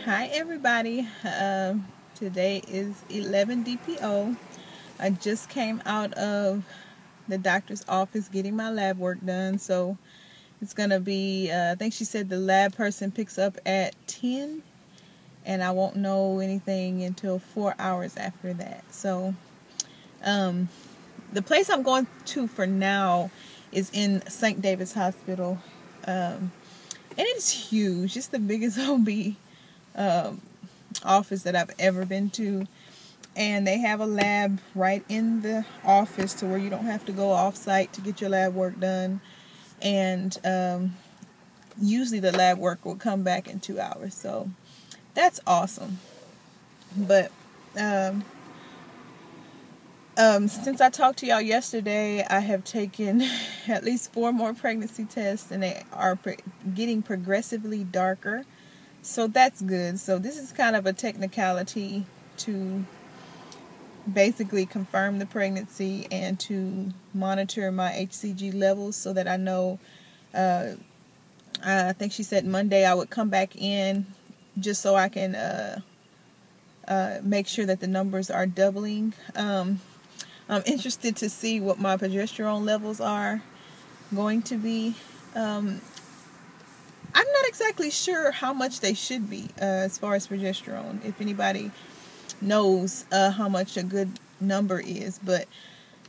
Hi everybody. Today is 11 DPO. I just came out of the doctor's office getting my lab work done, so it's gonna be I think she said the lab person picks up at 10 and I won't know anything until 4 hours after that. So the place I'm going to for now is in St. David's Hospital, and it's huge. It's the biggest OB office that I've ever been to, and they have a lab right in the office to where you don't have to go off site to get your lab work done. And usually the lab work will come back in 2 hours, so that's awesome. But since I talked to y'all yesterday, I have taken at least 4 more pregnancy tests, and they are getting progressively darker. So that's good. So this is kind of a technicality to basically confirm the pregnancy and to monitor my HCG levels so that I know. I think she said Monday I would come back in just so I can make sure that the numbers are doubling. I'm interested to see what my progesterone levels are going to be. I'm not exactly sure how much they should be as far as progesterone. If anybody knows how much a good number is, but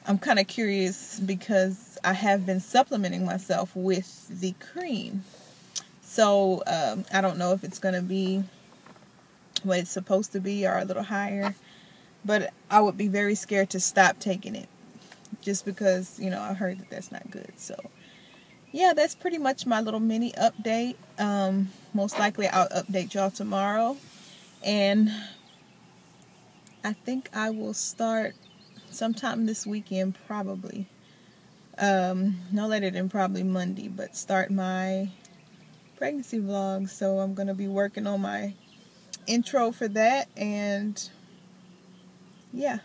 I'm kind of curious because I have been supplementing myself with the cream. So I don't know if it's going to be what it's supposed to be or a little higher, but I would be very scared to stop taking it just because, I heard that that's not good. So yeah, that's pretty much my little mini update. Most likely I'll update y'all tomorrow, and I think I will start sometime this weekend, probably. No later than probably Monday, but start my pregnancy vlog. So I'm going to be working on my intro for that, and yeah.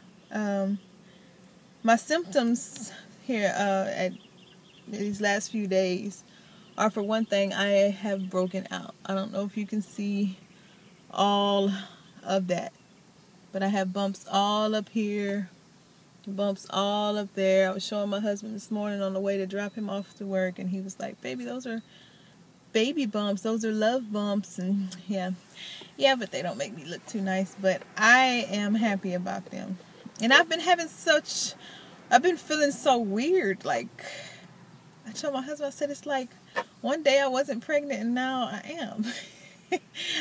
My symptoms here at these last few days are, for one thing, I have broken out. I don't know if you can see all of that, but I have bumps all up here, bumps all up there. I was showing my husband this morning on the way to drop him off to work, and he was like, "Baby, those are baby bumps. Those are love bumps." And yeah, but they don't make me look too nice, but I am happy about them. And I've been feeling so weird. Like, I told my husband, I said, it's like one day I wasn't pregnant and now I am.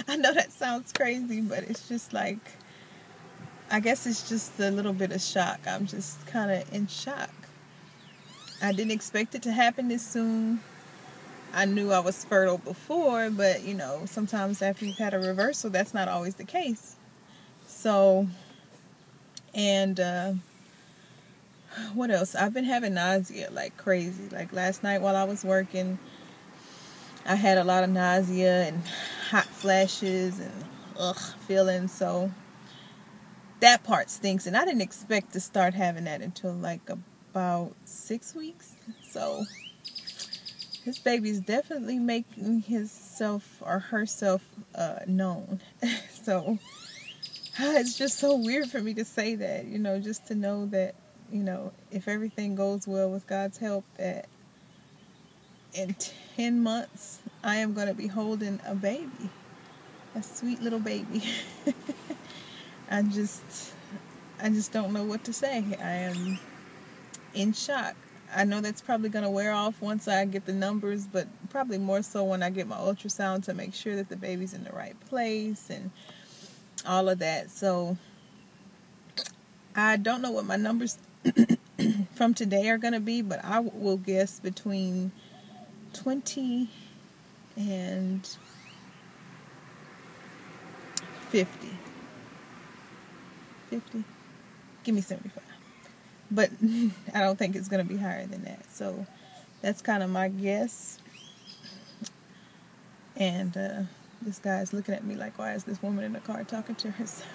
I know that sounds crazy, but it's just like, I guess it's just a little bit of shock. I'm just kind of in shock. I didn't expect it to happen this soon. I knew I was fertile before, but sometimes after you've had a reversal, that's not always the case. So, and what else? I've been having nausea like crazy. Like last night while I was working, I had a lot of nausea and hot flashes and feeling. So that part stinks, and I didn't expect to start having that until like about 6 weeks. So this baby's definitely making himself or herself known. So it's just so weird for me to say that, just to know that, if everything goes well with God's help, that in 10 months I am going to be holding a baby, a sweet little baby. I just don't know what to say. I am in shock. I know that's probably going to wear off once I get the numbers, but probably more so when I get my ultrasound to make sure that the baby's in the right place and all of that. So I don't know what my numbers from today are going to be, but I will guess between 20 and 50. 50? Give me 75. But I don't think it's going to be higher than that. So that's kind of my guess. And this guy's looking at me like, why is this woman in the car talking to herself?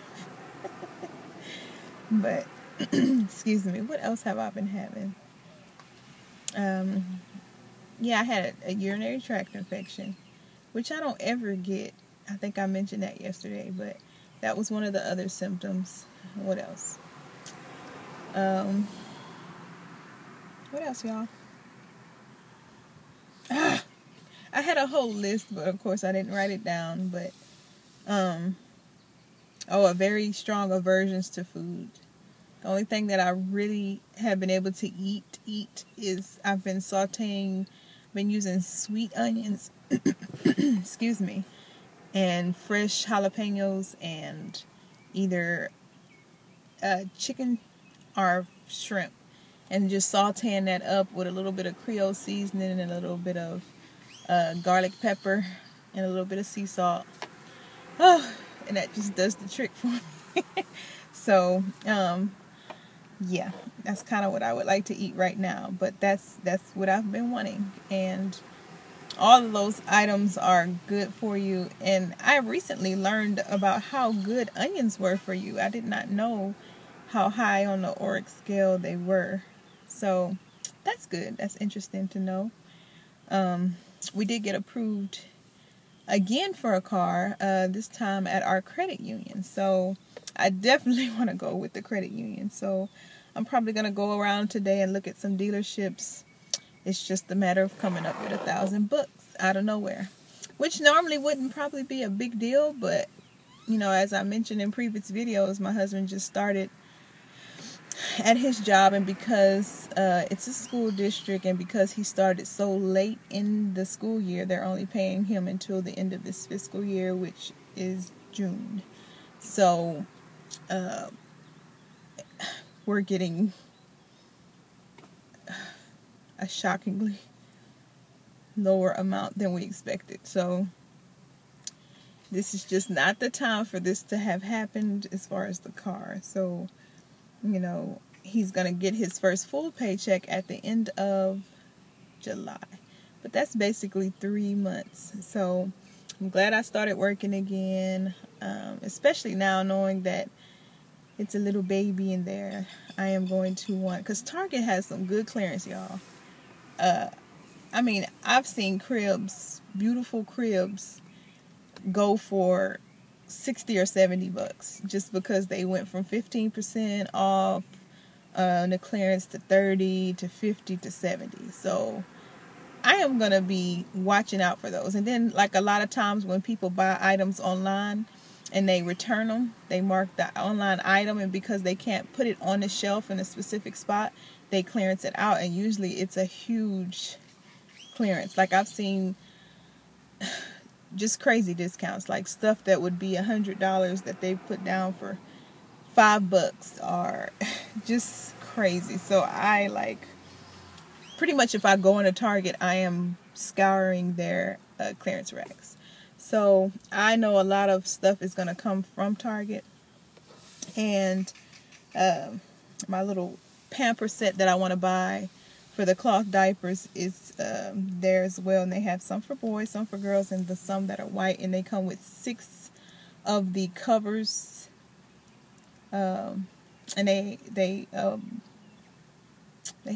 But excuse me, what else have I been having? Yeah, I had a urinary tract infection, which I don't ever get. I think I mentioned that yesterday, but that was one of the other symptoms. What else? What else, y'all? I had a whole list, but of course I didn't write it down. But a very strong aversions to food. The only thing that I really have been able to eat is I've been using sweet onions, excuse me, and fresh jalapenos, and either chicken or shrimp, and just sauteing that up with a little bit of Creole seasoning and a little bit of garlic pepper and a little bit of sea salt. Oh, and that just does the trick for me. So, yeah, that's kind of what I would like to eat right now. But that's what I've been wanting. And all of those items are good for you. And I recently learned about how good onions were for you. I did not know how high on the ORAC scale they were. So that's good. That's interesting to know. We did get approved again for a car, this time at our credit union. So I definitely want to go with the credit union. So I'm probably going to go around today and look at some dealerships. It's just a matter of coming up with $1,000 out of nowhere, which normally wouldn't probably be a big deal. But, as I mentioned in previous videos, my husband just started at his job, and because it's a school district, and because he started so late in the school year, they're only paying him until the end of this fiscal year, which is June. So we're getting a shockingly lower amount than we expected. So this is just not the time for this to have happened as far as the car. So he's going to get his first full paycheck at the end of July. But that's basically 3 months. So I'm glad I started working again, especially now knowing that it's a little baby in there. I am going to want, because Target has some good clearance, y'all. I've seen cribs, beautiful cribs, go for $60 or $70 just because they went from 15% off the clearance to 30 to 50 to 70. So I am going to be watching out for those. And then, like, a lot of times when people buy items online and they return them, they mark the online item, and because they can't put it on the shelf in a specific spot, they clearance it out, and usually it's a huge clearance. Like, I've seen just crazy discounts, like stuff that would be $100 that they put down for $5 are just crazy. So I pretty much, if I go into Target, I am scouring their clearance racks. So I know a lot of stuff is going to come from Target, and my little pamper set that I want to buy for the cloth diapers is there as well, and they have some for boys, some for girls, and some that are white, and they come with 6 of the covers, and they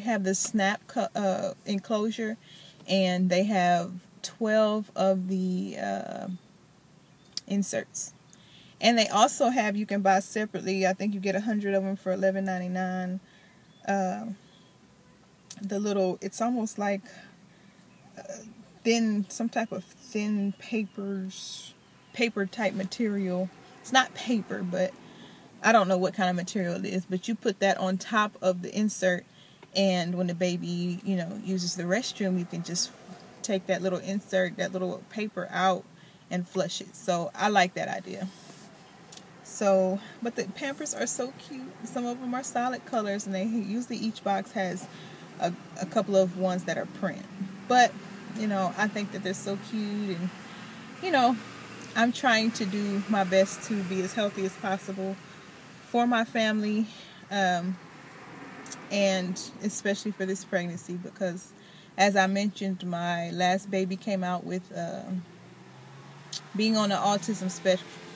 have the snap enclosure, and they have 12 of the inserts. And they also have, you can buy separately, I think you get 100 of them for $11.99. The little, it's almost like some type of thin paper type material. It's not paper, but I don't know what kind of material it is. But you put that on top of the insert, and when the baby, uses the restroom, you can just take that little insert, that little paper out, and flush it. So I like that idea. So, but the Pampers are so cute. Some of them are solid colors, and usually each box has a couple of ones that are print. But, I think that they're so cute, and, I'm trying to do my best to be as healthy as possible for my family, and especially for this pregnancy, because, as I mentioned, my last baby came out with being on the autism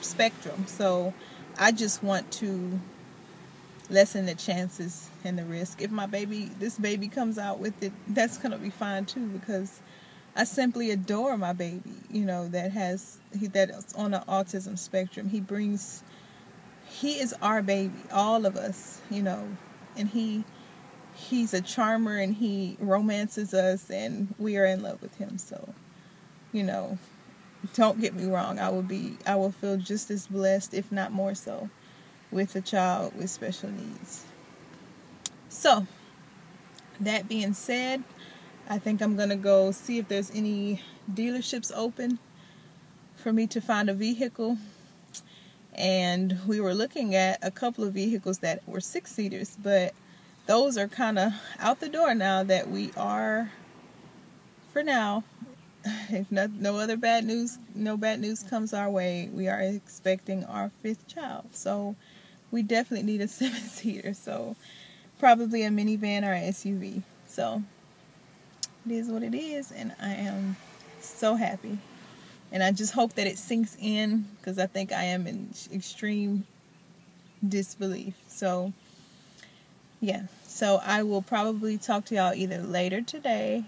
spectrum. So I just want to lessen the chances and the risk. If this baby comes out with it, that's going to be fine too, because I simply adore my baby, you know, that's on the autism spectrum. He is our baby, all of us, you know, and he's a charmer, and he romances us, and we are in love with him. So, you know, don't get me wrong, I will feel just as blessed, if not more so, with a child with special needs. So, that being said, I think I'm going to go see if there's any dealerships open for me to find a vehicle. And we were looking at a couple of vehicles that were 6-seaters, but those are kind of out the door now that we are, for now, if no bad news comes our way, we are expecting our 5th child. So we definitely need a 7-seater. So probably a minivan or an SUV. So it is what it is, and I am so happy. And I just hope that it sinks in, because I think I am in extreme disbelief. So, yeah. So I will probably talk to y'all either later today,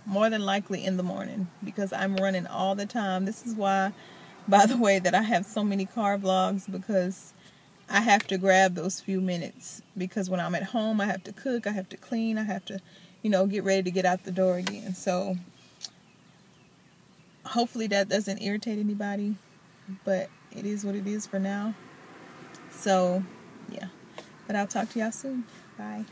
more than likely in the morning, because I'm running all the time. This is why, by the way, that I have so many car vlogs, because I have to grab those few minutes. Because when I'm at home, I have to cook, I have to clean, I have to, you know, get ready to get out the door again. So hopefully that doesn't irritate anybody, but it is what it is for now. So, yeah. But I'll talk to y'all soon. Bye.